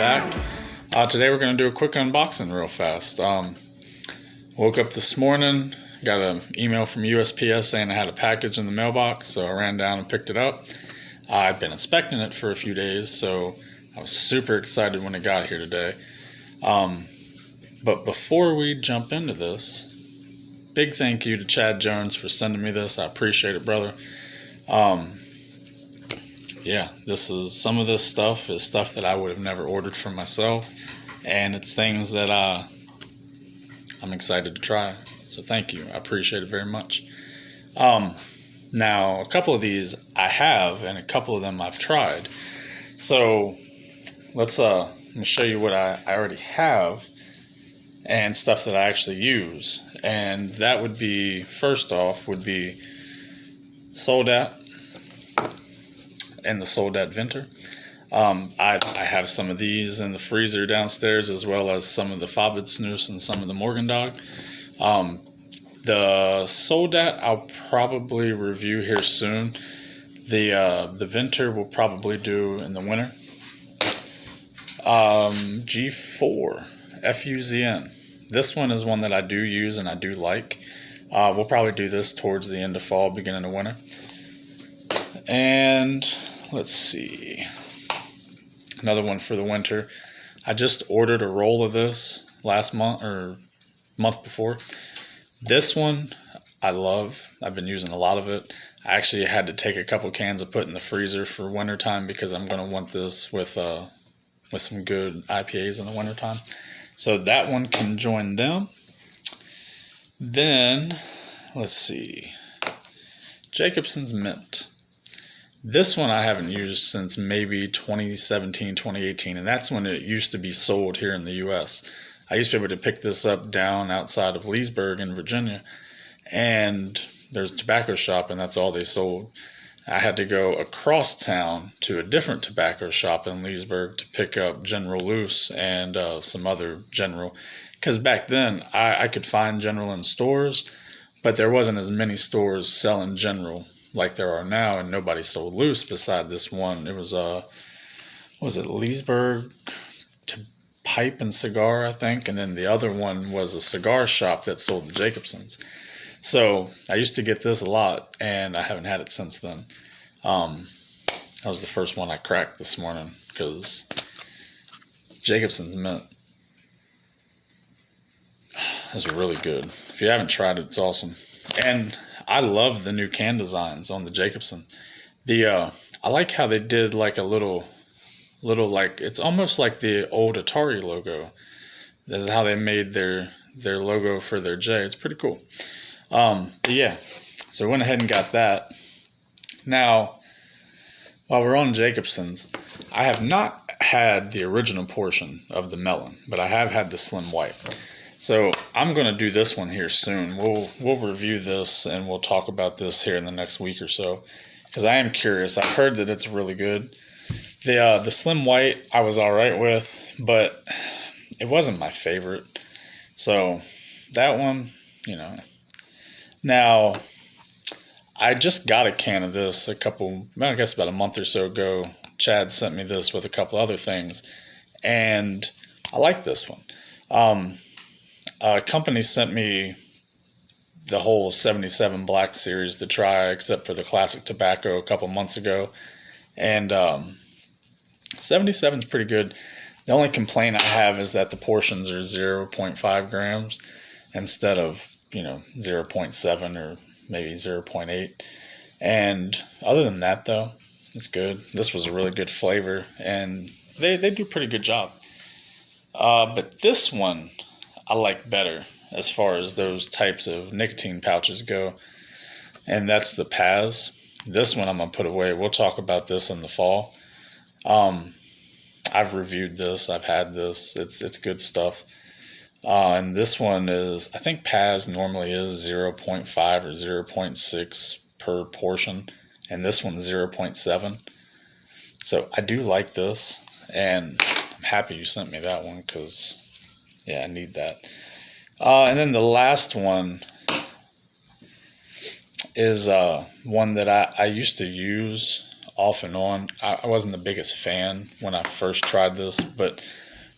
back. Today we're going to do a quick unboxing real fast. Woke up this morning, got an email from USPS saying I had a package in the mailbox, so I ran down and picked it up. I've been inspecting it for a few days, so I was super excited when it got here today. But before we jump into this, big thank you to Chad Jones for sending me this. I appreciate it, brother. Yeah, some of this stuff is stuff that I would have never ordered for myself, and it's things that I'm excited to try. So thank you. I appreciate it very much. Now, a couple of these I have, and a couple of them I've tried. So let me show you what I already have and stuff that I actually use. And that would be, first off, would be Soldat and the Soldat Venter. I have some of these in the freezer downstairs, as well as some of the Fabidsnus and some of the Morgendog. The Soldat I'll probably review here soon. The Venter will probably do in the winter. G4 FUZN. This one is one that I do use and I do like. We'll probably do this towards the end of fall, beginning of winter. And let's see, another one for the winter. I just ordered a roll of this last month or month before. This one I love. I've been using a lot of it. I actually had to take a couple cans and put in the freezer for wintertime because I'm going to want this with some good IPAs in the wintertime. So that one can join them. Then let's see, Jacobsen's Mint. This one I haven't used since maybe 2017, 2018, and that's when it used to be sold here in the U.S. I used to be able to pick this up down outside of Leesburg in Virginia, and there's a tobacco shop, and that's all they sold. I had to go across town to a different tobacco shop in Leesburg to pick up General Loose and some other General, because back then I could find General in stores, but there wasn't as many stores selling General like there are now, and nobody sold Loose beside this one. It was it Leesburg to Pipe and Cigar, I think, and then the other one was a cigar shop that sold the Jacobsens. So I used to get this a lot, and I haven't had it since then. That was the first one I cracked this morning, because Jacobsen's Mint is really good. If you haven't tried it, it's awesome. And I love the new can designs on the Jacobsen. I like how they did like a little like, it's almost like the old Atari logo. This is how they made their logo for their J. It's pretty cool. But yeah, so I went ahead and got that. Now, while we're on Jacobsen's, I have not had the original portion of the melon, but I have had the Slim White. So I'm going to do this one here soon. We'll review this and we'll talk about this here in the next week or so, because I am curious. I've heard that it's really good. The Slim White I was all right with, but it wasn't my favorite. So that one, Now, I just got a can of this about a month or so ago. Chad sent me this with a couple other things, and I like this one. A company sent me the whole 77 Black Series to try, except for the classic tobacco a couple months ago. And 77 is pretty good. The only complaint I have is that the portions are 0.5 grams instead of, 0.7 or maybe 0.8. And other than that, though, it's good. This was a really good flavor, and they do a pretty good job. But this one I like better as far as those types of nicotine pouches go, and that's the Paz. This one I'm going to put away. We'll talk about this in the fall. I've reviewed this. I've had this. It's good stuff. And this one is, I think Paz normally is 0.5 or 0.6 per portion, and this one's 0.7. So I do like this, and I'm happy you sent me that one, because I need that. And then the last one is one that I used to use off and on. I wasn't the biggest fan when I first tried this, but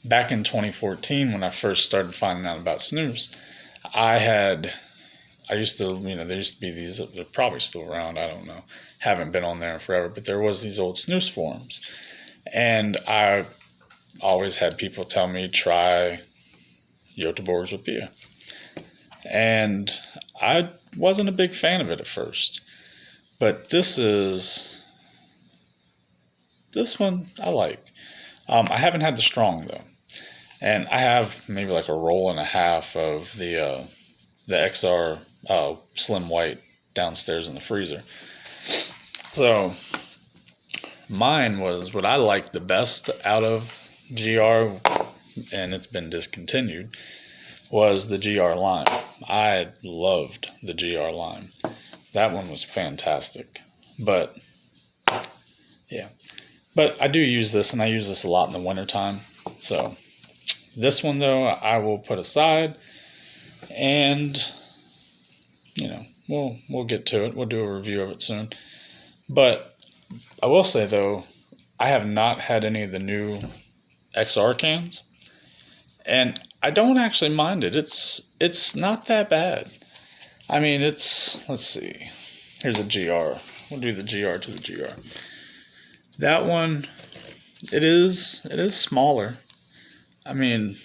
back in 2014, when I first started finding out about snus, I used to, there used to be these, they're probably still around, I don't know. Haven't been on there in forever, but there was these old snus forums. And I always had people tell me, try Göteborgs with beer. And I wasn't a big fan of it at first. But this one I like. I haven't had the strong though. And I have maybe like a roll and a half of the XR Slim White downstairs in the freezer. So mine was what I liked the best out of GR, and it's been discontinued, was the GR Lime. I loved the GR Lime. That one was fantastic. But yeah. But I do use this, and I use this a lot in the wintertime. So this one, though, I will put aside, and, we'll get to it. We'll do a review of it soon. But I will say, though, I have not had any of the new XR cans, and I don't actually mind it. It's not that bad. I mean, let's see. Here's a GR. We'll do the GR to the GR. That one, it is smaller. I mean,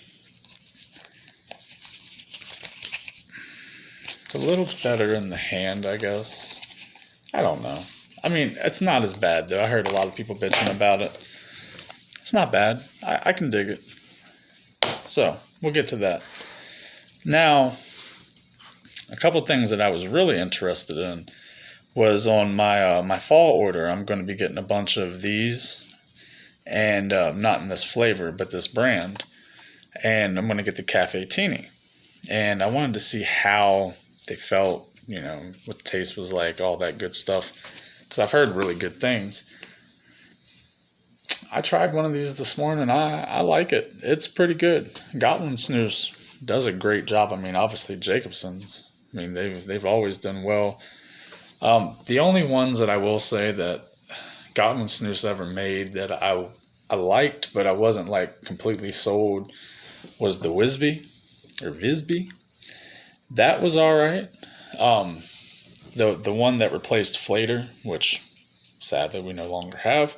it's a little better in the hand, I guess. I don't know. I mean, it's not as bad, though. I heard a lot of people bitching about it. It's not bad. I can dig it. So, we'll get to that. Now, a couple things that I was really interested in was on my fall order. I'm going to be getting a bunch of these, and not in this flavor, but this brand. And I'm going to get the Cafe Tini. And I wanted to see how they felt, what the taste was like, all that good stuff. Because I've heard really good things. I tried one of these this morning. I like it. It's pretty good. Gotland Snus does a great job. I mean, obviously Jacobson's. I mean, they've always done well. The only ones that I will say that Gotland Snus ever made that I liked, but I wasn't like completely sold, was the Visby. That was all right. The one that replaced Flater, which sadly we no longer have,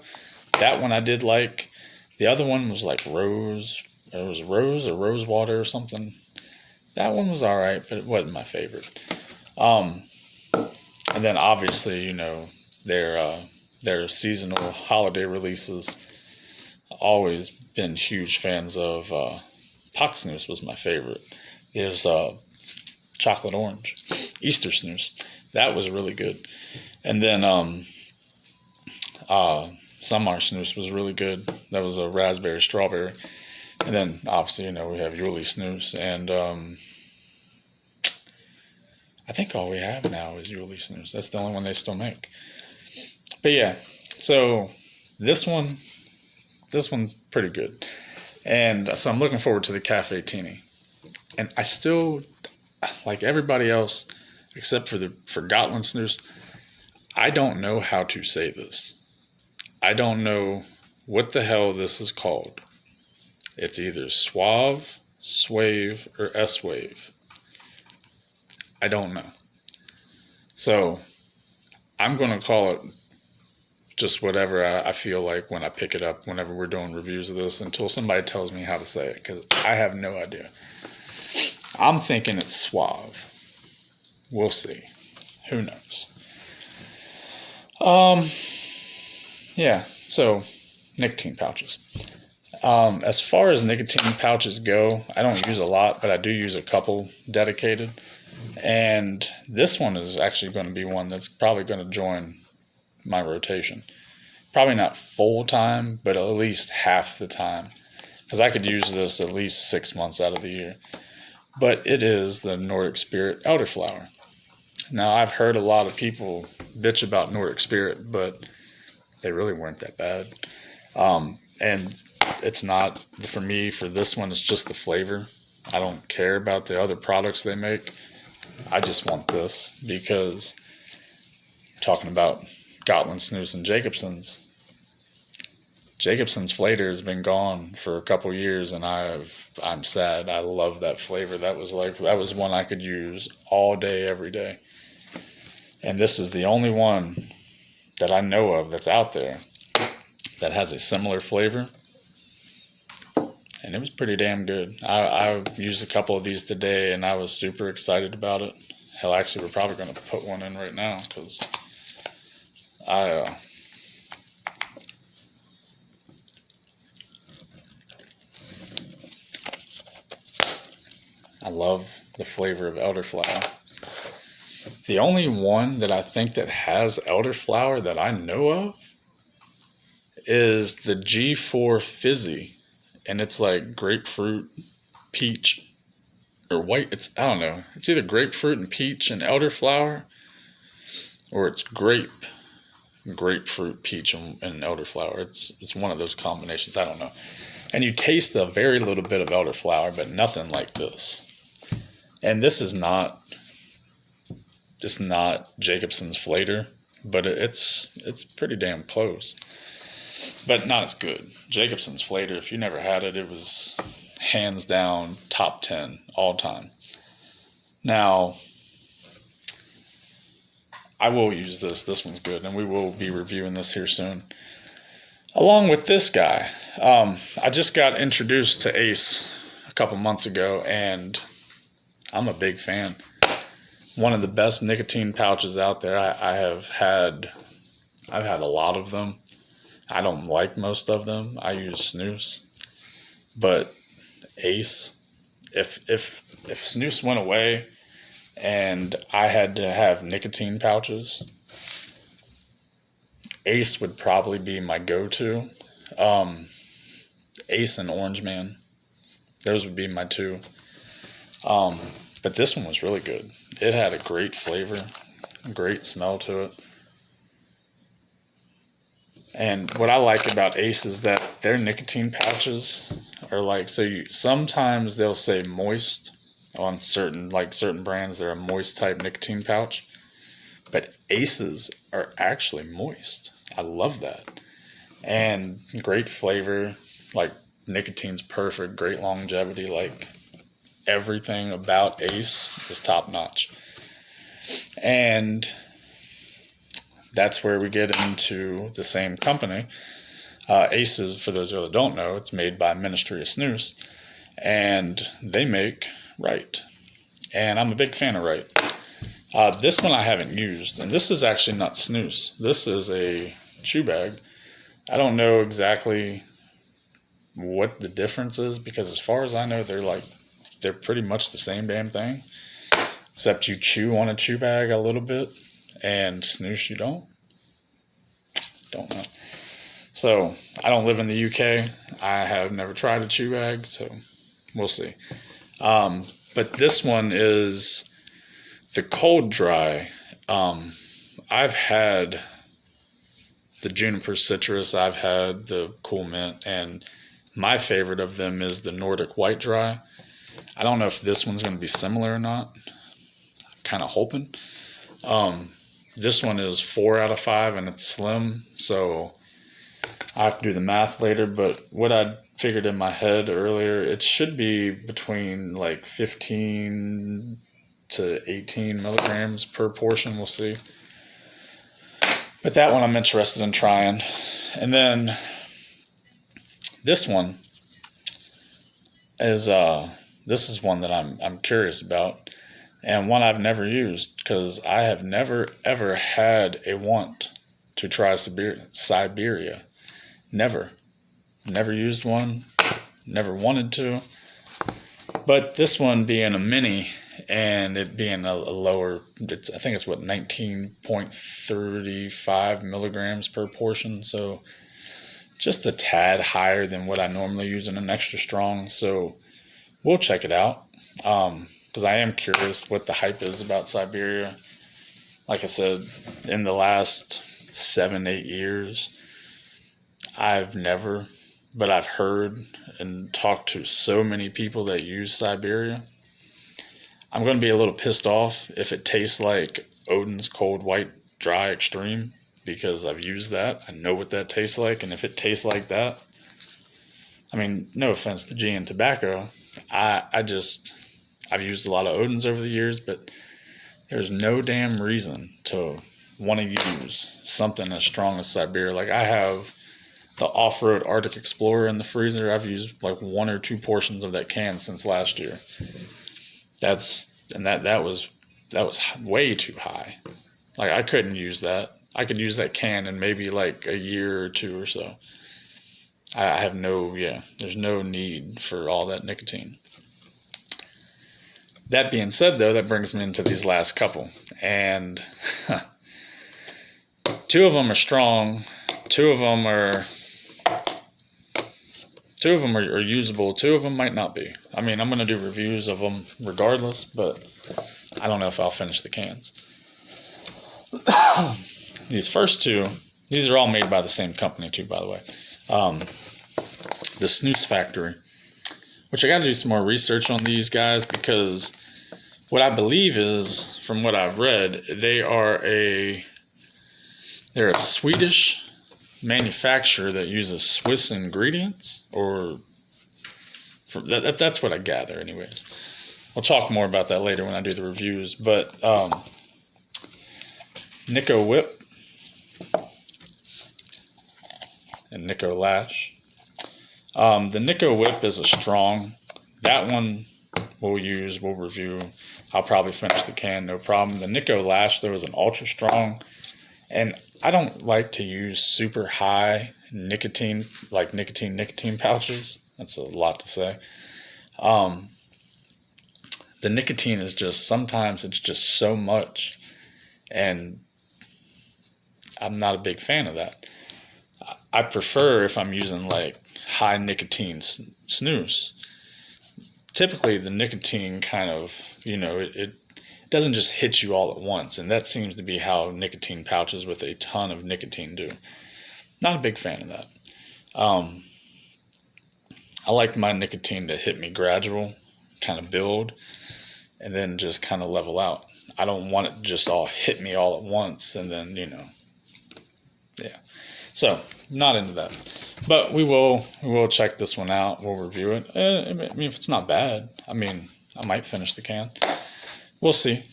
that one I did like. The other one was like Rose. It was Rose or Rosewater or something. That one was all right, but it wasn't my favorite. And then obviously, their seasonal holiday releases. Always been huge fans of Pock Snooze was my favorite. There's Chocolate Orange, Easter Snooze. That was really good. And then Summer Snooze was really good. That was a raspberry strawberry. And then obviously, we have Yuli Snooze. And I think all we have now is Yuli Snooze. That's the only one they still make. But yeah, so this one's pretty good. And so I'm looking forward to the Cafe Tini. And I still, like everybody else, except for Gotland Snooze, I don't know how to say this. I don't know what the hell this is called. It's either Suave, Swave, or S-Wave. I don't know. So I'm going to call it just whatever I feel like when I pick it up, whenever we're doing reviews of this, until somebody tells me how to say it, because I have no idea. I'm thinking it's Suave. We'll see. Who knows? Yeah, so nicotine pouches. As far as nicotine pouches go, I don't use a lot, but I do use a couple dedicated. And this one is actually going to be one that's probably going to join my rotation. Probably not full time, but at least half the time. Because I could use this at least 6 months out of the year. But it is the Nordic Spirit Elderflower. Now, I've heard a lot of people bitch about Nordic Spirit, but they really weren't that bad. And it's not, for me, for this one, it's just the flavor. I don't care about the other products they make. I just want this because talking about Gotland Snus and Jacobsen's. Jacobsen's flavor has been gone for a couple years, and I'm sad. I love that flavor. That was one I could use all day, every day. And this is the only one that I know of that's out there that has a similar flavor. And it was pretty damn good. I used a couple of these today, and I was super excited about it. Hell, actually, we're probably going to put one in right now because I love the flavor of elderflower. The only one that I think that has elderflower that I know of is the G4 Fizzy. And it's like grapefruit, peach, or white. I don't know. It's either grapefruit and peach and elderflower, or it's grapefruit, peach, and elderflower. It's one of those combinations. I don't know. And you taste a very little bit of elderflower, but nothing like this. And this is not Jacobsen's flavor, but it's pretty damn close. But not as good. Jacobsen's flavor, if you never had it, it was hands down top 10 all time. Now, I will use this. This one's good, and we will be reviewing this here soon. Along with this guy, I just got introduced to Ace a couple months ago, and I'm a big fan. One of the best nicotine pouches out there. I've had a lot of them. I don't like most of them. I use snus. But Ace, if snus went away and I had to have nicotine pouches, Ace would probably be my go-to. Ace and Orange Man. Those would be my two. But this one was really good. It had a great flavor, great smell to it. And what I like about Ace is that their nicotine pouches are like, sometimes they'll say moist on certain brands. They're a moist type nicotine pouch, but Aces are actually moist. I love that. And great flavor, like nicotine's perfect, great longevity, like everything about Ace is top notch. And that's where we get into the same company. Ace is, for those that don't know, it's made by Ministry of Snus, and they make Right. And I'm a big fan of Right. This one I haven't used, and this is actually not snus. This is a chew bag. I don't know exactly what the difference is, because as far as I know, they're pretty much the same damn thing, except you chew on a chew bag a little bit, and snus you don't know. So I don't live in the UK. I have never tried a chew bag, so we'll see. But this one is the cold dry. I've had the juniper citrus, I've had the cool mint, and my favorite of them is the Nordic white dry. I don't know if this one's going to be similar or not. I'm kind of hoping. This one is 4 out of 5, and it's slim, so I have to do the math later, but what I figured in my head earlier, it should be between like 15 to 18 milligrams per portion. We'll see. But that one I'm interested in trying. And then this one is this is one that I'm curious about, and one I've never used, because I have never ever had a want to try Siberia. Never used one, never wanted to. But this one being a mini and it being a lower, I think it's 19.35 milligrams per portion, so just a tad higher than what I normally use in an extra strong. So we'll check it out, because I am curious what the hype is about Siberia. Like I said, in the last 7-8 years, I've never, but I've heard and talked to so many people that use Siberia. I'm going to be a little pissed off if it tastes like Odin's Cold White Dry Extreme, because I've used that. I know what that tastes like, and if it tastes like that, I mean, no offense to GN Tobacco, I've used a lot of Odins over the years, but there's no damn reason to want to use something as strong as Siberia. Like, I have the off-road Arctic Explorer in the freezer. I've used like 1 or 2 portions of that can since last year. That was way too high. Like, I couldn't use that. I could use that can in maybe like a year or 2 or so. There's no need for all that nicotine. That being said, though, that brings me into these last couple. And 2 of them are strong. 2 of them are usable. 2 of them might not be. I mean, I'm going to do reviews of them regardless, but I don't know if I'll finish the cans. These first 2, these are all made by the same company too, by the way. The Snus Factory, which I got to do some more research on these guys, because what I believe is, from what I've read, they're a Swedish manufacturer that uses Swiss ingredients, or that's what I gather anyways. I'll talk more about that later when I do the reviews, but Nico Whip and Nico Lash. The Nico Whip is a strong. That one we'll review. I'll probably finish the can, no problem. The Nico Lash, though, is an ultra strong, and I don't like to use super high nicotine, like nicotine pouches. That's a lot to say. The nicotine is just, sometimes it's just so much, and I'm not a big fan of that. I prefer, if I'm using like high nicotine snus, typically the nicotine kind of, it doesn't just hit you all at once, and that seems to be how nicotine pouches with a ton of nicotine do. Not a big fan of that. I like my nicotine to hit me gradual, kind of build, and then just kind of level out. I don't want it to just all hit me all at once, and then, yeah. So, not into that. But we will check this one out. We'll review it. I mean, if it's not bad, I might finish the can. We'll see.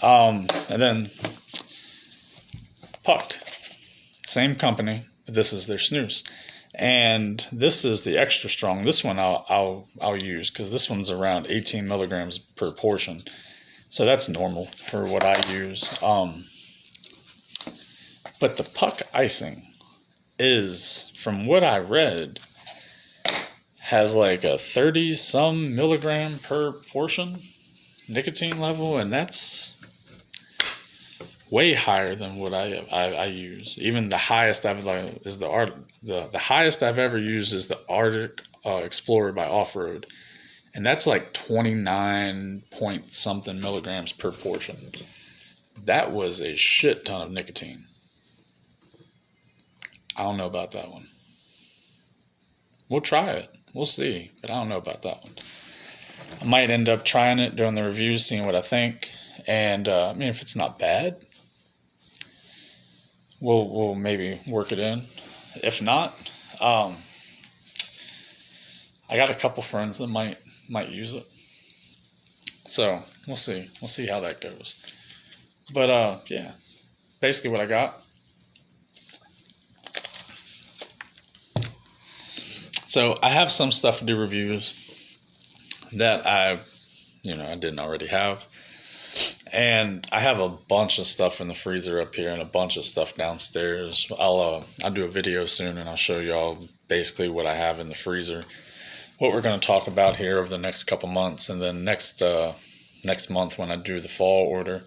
And then Puck, same company, but this is their snus, and this is the extra strong. This one I'll use, because this one's around 18 milligrams per portion, so that's normal for what I use. But the Puck icing is, from what I read, has like a 30-some milligram per portion nicotine level, and that's way higher than what I use. Even the highest the highest I've ever used is the Arctic Explorer by Off-Road, and that's like 29 point something milligrams per portion. That was a shit ton of nicotine. I don't know about that one. We'll try it. We'll see. But I don't know about that one. I might end up trying it, doing the reviews, seeing what I think. And, if it's not bad, we'll maybe work it in. If not, I got a couple friends that might use it. So, we'll see. We'll see how that goes. But, yeah. Basically what I got. So I have some stuff to do reviews that I didn't already have. And I have a bunch of stuff in the freezer up here and a bunch of stuff downstairs. I'll do a video soon, and I'll show y'all basically what I have in the freezer, what we're going to talk about here over the next couple months. And then next month, when I do the fall order,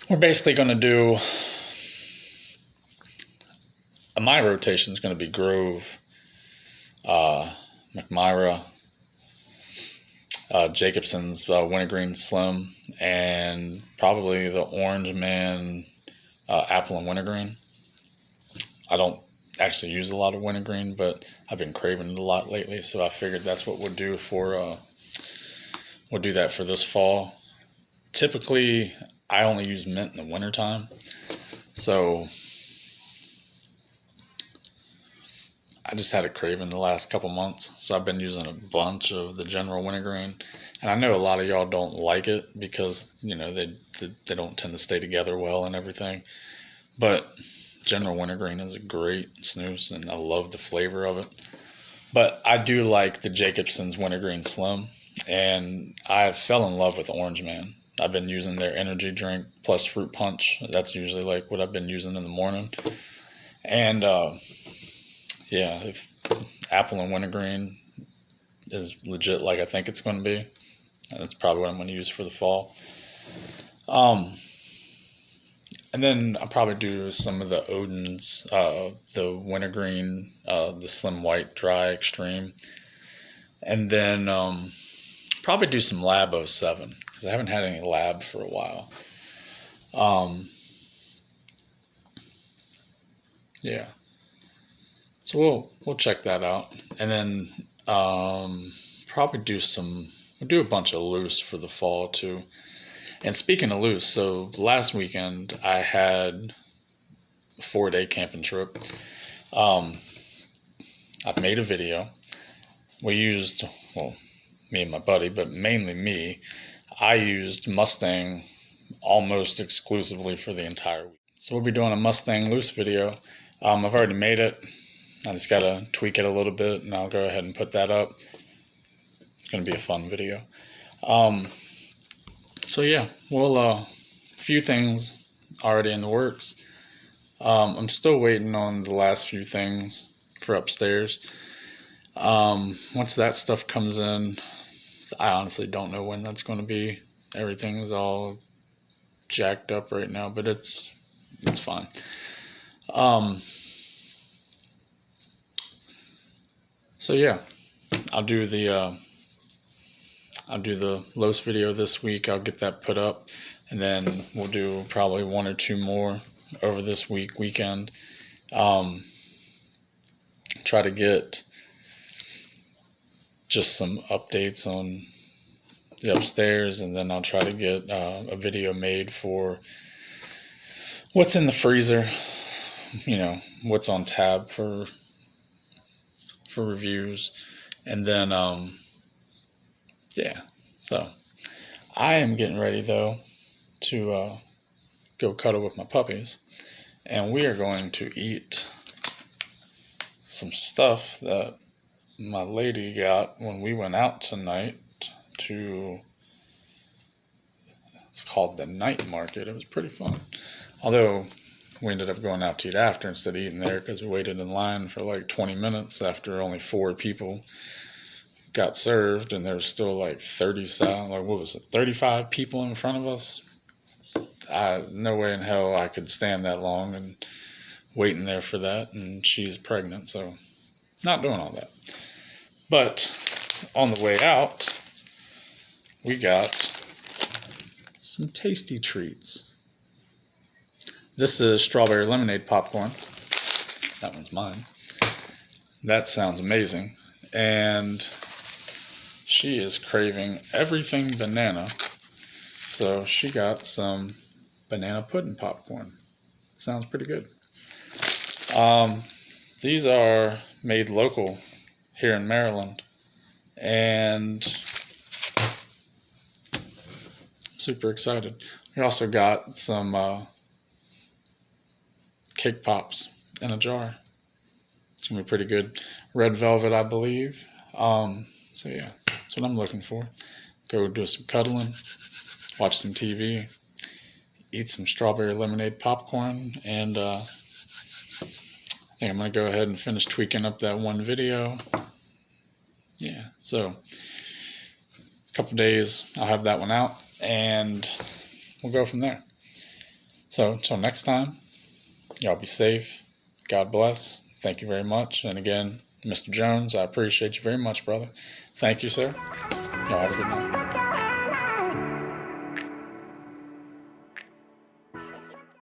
we're basically going to do, my rotation is going to be Grove, McMyra, Jacobson's Wintergreen Slim, and probably the Orange Man Apple and Wintergreen. I don't actually use a lot of wintergreen, but I've been craving it a lot lately, so I figured that's what we'll do we'll do that for this fall. Typically, I only use mint in the wintertime, So I just had a craving the last couple months, so I've been using a bunch of the General Wintergreen, and I know a lot of y'all don't like it because they don't tend to stay together well and everything. But General Wintergreen is a great snus, and I love the flavor of it. But I do like the Jacobsen's Wintergreen Slim, and I fell in love with Orange Man. I've been using their energy drink plus fruit punch. That's usually like what I've been using in the morning. And yeah, if apple and wintergreen is legit like I think it's going to be, that's probably what I'm going to use for the fall. And then I'll probably do some of the Odin's, the wintergreen, the Slim White Dry Extreme. And then probably do some Lab 07 because I haven't had any Lab for a while. Yeah. So we'll check that out. And then probably we'll do a bunch of loose for the fall too. And speaking of loose, so last weekend I had a 4-day camping trip. I've made a video. We used, well, me and my buddy, but mainly me. I used Mustang almost exclusively for the entire week. So we'll be doing a Mustang loose video. I've already made it. I just gotta tweak it a little bit, and I'll go ahead and put that up. It's gonna be a fun video. So yeah, we'll a few things already in the works. I'm still waiting on the last few things for upstairs. Once that stuff comes in, I honestly don't know when that's going to be. Everything's all jacked up right now, but it's fine. So yeah, I'll do the Los video this week. I'll get that put up, and then we'll do probably one or two more over this weekend. Try to get just some updates on the upstairs, and then I'll try to get a video made for what's in the freezer. What's on tab for reviews, and then yeah. So I am getting ready though to go cuddle with my puppies, and we are going to eat some stuff that my lady got when we went out tonight to, it's called the Night Market. It was pretty fun, although we ended up going out to eat after instead of eating there because we waited in line for like 20 minutes after only 4 people got served, and there was still like 35 people in front of us. No way in hell I could stand that long and waiting there for that, and she's pregnant, so not doing all that. But on the way out, we got some tasty treats. This is strawberry lemonade popcorn. That one's mine. That sounds amazing. And she is craving everything banana, so she got some banana pudding popcorn. Sounds pretty good. These are made local here in Maryland, and I'm super excited. We also got some cake pops in a jar. It's gonna be pretty good. Red velvet, I believe. So yeah, that's what I'm looking for. Go do some cuddling, watch some TV, eat some strawberry lemonade popcorn, and I think I'm gonna go ahead and finish tweaking up that one video. Yeah, so a couple days I'll have that one out, and we'll go from there. So until next time, y'all be safe. God bless. Thank you very much. And again, Mr. Jones, I appreciate you very much, brother. Thank you, sir. Y'all have a good night.